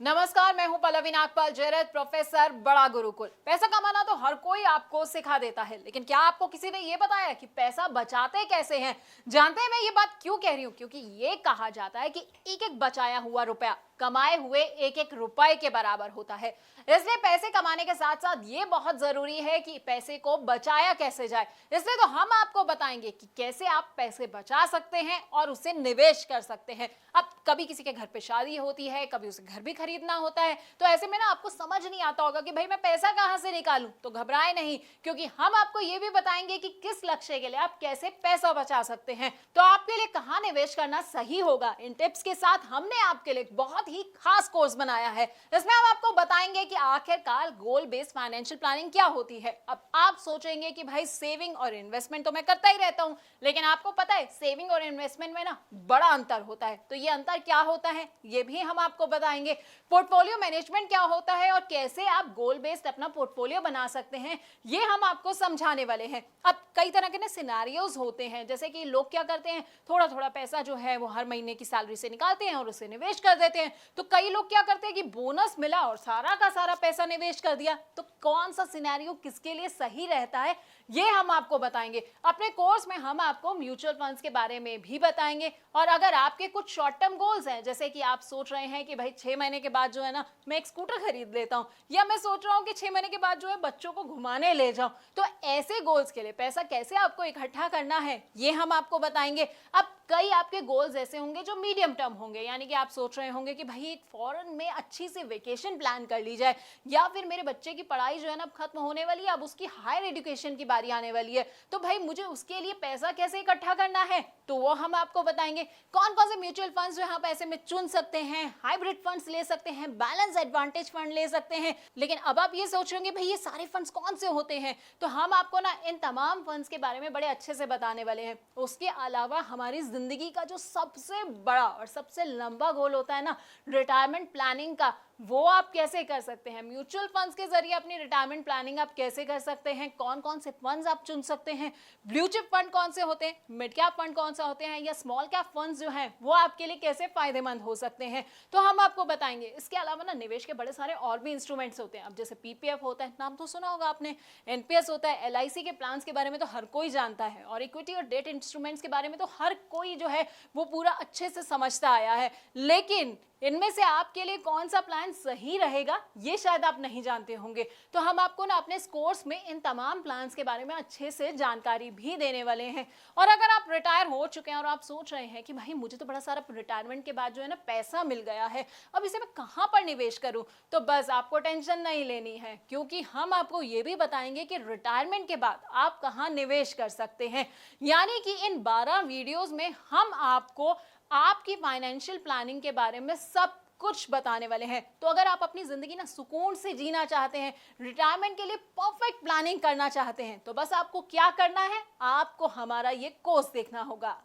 नमस्कार, मैं हूं पल्लवी नागपाल जयरथ, प्रोफेसर बड़ा गुरुकुल। पैसा कमाना तो हर कोई आपको सिखा देता है, लेकिन क्या आपको किसी ने ये बताया कि पैसा बचाते कैसे हैं? जानते हैं मैं ये बात क्यों कह रही हूं? क्योंकि ये कहा जाता है कि एक एक बचाया हुआ रुपया कमाए हुए एक एक रुपए के बराबर होता है। इसलिए पैसे कमाने के साथ साथ ये बहुत जरूरी है कि पैसे को बचाया कैसे जाए। इसलिए तो हम आपको बताएंगे कि कैसे आप पैसे बचा सकते हैं और उसे निवेश कर सकते हैं। अब कभी किसी के घर पे शादी होती है, कभी उसे घर भी खरीदना होता है, तो ऐसे में ना आपको समझ नहीं आता होगा कि भाई मैं पैसा कहां से निकालूं। तो घबराए नहीं, क्योंकि हम आपको ये भी बताएंगे कि किस लक्ष्य के लिए आप कैसे पैसा बचा सकते हैं। तो आपके लिए कहां निवेश करना सही होगा, इन टिप्स के साथ हमने आपके लिए बहुत ही खास कोर्स बनाया है। इसमें हम आपको बताएंगे कि आखिरकार गोल बेस्ड फाइनेंशियल प्लानिंग क्या होती है। अब आप सोचेंगे कि भाई सेविंग और इन्वेस्टमेंट तो मैं करता ही रहता हूं, लेकिन आपको पता है सेविंग और इन्वेस्टमेंट में ना बड़ा अंतर होता है। तो ये अंतर क्या होता है ये भी हम आपको बताएंगे। पोर्टफोलियो मैनेजमेंट क्या होता है और कैसे आप गोल बेस्ड अपना पोर्टफोलियो बना सकते हैं, ये हम आपको समझाने वाले हैं। अब कई तरह के ना सिनेरियोज होते हैं, जैसे कि लोग क्या करते हैं, थोड़ा थोड़ा पैसा जो है वो हर महीने की सैलरी से निकालते हैं और उसे निवेश कर देते हैं। तो कई लोग क्या करते हैं कि बोनस मिला और सारा का सारा पैसा निवेश कर दिया। तो कौन सा सिनेरियो किसके लिए सही रहता है ये हम आपको बताएंगे। अपने कोर्स में हम आपको म्यूचुअल फंड्स के बारे में भी बताएंगे। और अगर आपके कुछ शॉर्ट टर्म गोल्स हैं, जैसे कि आप सोच रहे हैं कि भाई 6 महीने के बाद जो है ना मैं एक स्कूटर खरीद लेता हूं, या मैं सोच रहा हूं कि 6 महीने के बाद जो है बच्चों को घुमाने ले जाऊं, तो ऐसे गोल्स के लिए पैसा कैसे आपको इकट्ठा करना है ये हम आपको बताएंगे। अब कई आपके गोल्स ऐसे होंगे जो मीडियम टर्म होंगे, यानी कि आप सोच रहे होंगे कि भाई एक फॉरेन में अच्छी सी वेकेशन प्लान कर ली जाए, या फिर मेरे बच्चे की पढ़ाई जो है ना खत्म होने वाली है, अब उसकी हायर एजुकेशन की बारी आने वाली है, तो भाई मुझे उसके लिए पैसा कैसे इकट्ठा करना है, तो वो हम आपको बताएंगे। कौन कौन से म्यूचुअल फंड्स जो आप ऐसे में चुन सकते हैं, हाइब्रिड फंड्स ले सकते हैं, बैलेंस एडवांटेज फंड ले सकते हैं। लेकिन अब आप ये सोच रहे होंगे भाई ये सारे फंड्स कौन से होते हैं, तो हम आपको ना इन तमाम फंड्स के बारे में बड़े अच्छे से बताने वाले हैं। उसके अलावा हमारी जिंदगी का जो सबसे बड़ा और सबसे लंबा गोल होता है ना रिटायरमेंट प्लानिंग का, वो आप कैसे कर सकते हैं। म्यूचुअल फंड्स के जरिए अपनी रिटायरमेंट प्लानिंग आप कैसे कर सकते हैं, कौन कौन से फंड्स आप चुन सकते हैं, ब्लू चिप फंड कौन से होते हैं, मिड कैप फंड कौन सा होते हैं, या स्मॉल कैप फंड्स जो हैं वो आपके लिए कैसे फायदेमंद हो सकते हैं, तो हम आपको बताएंगे। इसके अलावा ना निवेश के बड़े सारे और भी इंस्ट्रूमेंट्स होते हैं। अब जैसे पीपीएफ होता है, नाम तो सुना होगा आपने, एनपीएस होता है, एलआईसी के प्लान के बारे में तो हर कोई जानता है, और इक्विटी और डेट इंस्ट्रूमेंट्स के बारे में तो हर कोई जो है वो पूरा अच्छे से समझता आया है। लेकिन इनमें से आपके लिए कौन सा प्लान सही रहेगा ये शायद आप नहीं जानते होंगे। तो हम आपको ना अपने कोर्स में इन तमाम प्लान्स के बारे में अच्छे से जानकारी भी देने वाले हैं। और अगर आप रिटायर हो चुके हैं और आप सोच रहे हैं कि भाई मुझे तो बड़ा सारा रिटायरमेंट के बाद जो है ना पैसा मिल गया है, अब इसे मैं कहां पर निवेश करूं, तो बस आपको टेंशन नहीं लेनी है, क्योंकि हम आपको ये भी बताएंगे कि रिटायरमेंट के बाद आप कहां निवेश कर सकते हैं। यानी कि इन 12 वीडियोस में हम आपको आपकी फाइनेंशियल प्लानिंग के बारे में सब कुछ बताने वाले हैं। तो अगर आप अपनी जिंदगी ना सुकून से जीना चाहते हैं, रिटायरमेंट के लिए परफेक्ट प्लानिंग करना चाहते हैं, तो बस आपको क्या करना है, आपको हमारा ये कोर्स देखना होगा।